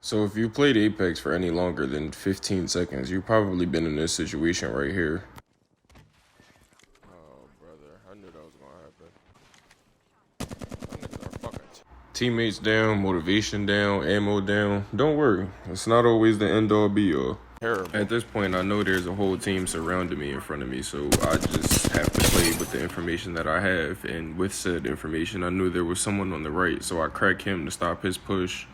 So if you played Apex for any longer than 15 seconds, you've probably been in this situation right here. Oh, brother, I knew that was gonna happen. Them niggas are fucking teammates down, motivation down, ammo down. Don't worry, it's not always the end all be all. Terrible. At this point, I know there's a whole team surrounding me in front of me, so I just have to play with the information that I have. And with said information, I knew there was someone on the right, so I crack him to stop his push.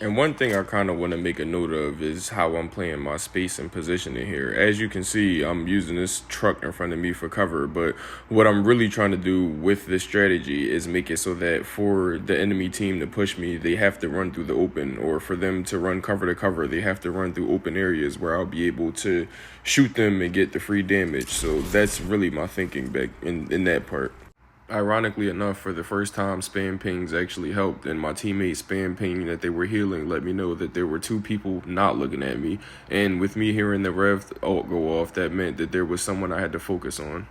And one thing I kind of want to make a note of is how I'm playing my space and positioning here. As you can see, I'm using this truck in front of me for cover, but what I'm really trying to do with this strategy is make it so that for the enemy team to push me, they have to run through the open, or for them to run cover to cover, they have to run through open areas where I'll be able to shoot them and get the free damage. So that's really my thinking back in that part. Ironically enough, for the first time, spam pings actually helped, and my teammates spam ping that they were healing let me know that there were two people not looking at me. And with me hearing the rev ult go off, that meant that there was someone I had to focus on.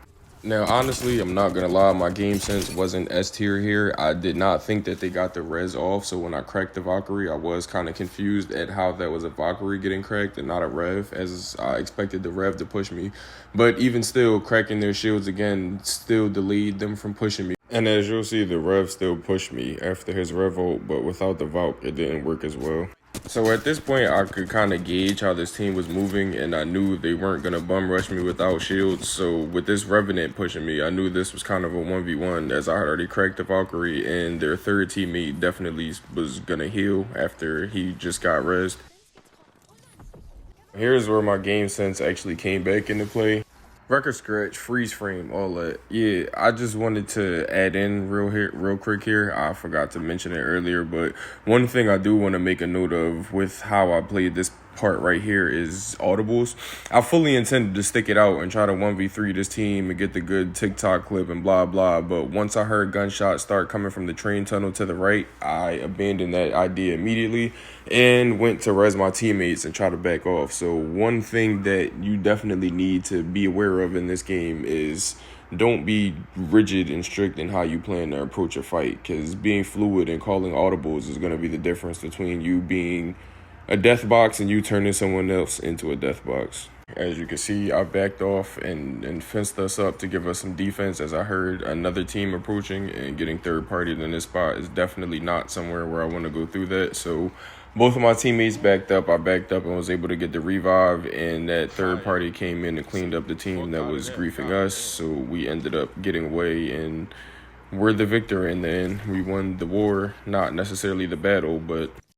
Now, honestly, I'm not gonna lie, my game sense wasn't S tier here. I did not think that they got the res off, so when I cracked the Valkyrie, I was kind of confused at how that was a Valkyrie getting cracked and not a rev, as I expected the rev to push me. But even still, cracking their shields again still delayed them from pushing me. And as you'll see, the rev still pushed me after his rev ult, but without the Valk, it didn't work as well. So at this point, I could kind of gauge how this team was moving, and I knew they weren't going to bum rush me without shields. So with this Revenant pushing me, I knew this was kind of a 1v1, as I had already cracked the Valkyrie, and their third teammate definitely was going to heal after he just got rezzed. Here's where my game sense actually came back into play. Record scratch, freeze frame, all that. Yeah, I just wanted to add in real quick here. I forgot to mention it earlier, but one thing I do want to make a note of with how I played this part right here is audibles. I fully intended to stick it out and try to 1v3 this team and get the good TikTok clip and blah blah, but once I heard gunshots start coming from the train tunnel to the right, I abandoned that idea immediately and went to res my teammates and try to back off. So one thing that you definitely need to be aware of in this game is don't be rigid and strict in how you plan to approach a fight, because being fluid and calling audibles is going to be the difference between you being a death box and you turning someone else into a death box. As you can see, I backed off and fenced us up to give us some defense, as I heard another team approaching, and getting third partied in this spot is definitely not somewhere where I want to go through that. So both of my teammates backed up. I backed up and was able to get the revive, and that third party came in and cleaned up the team that was griefing us. So we ended up getting away, and we're the victor in the end. We won the war, not necessarily the battle, but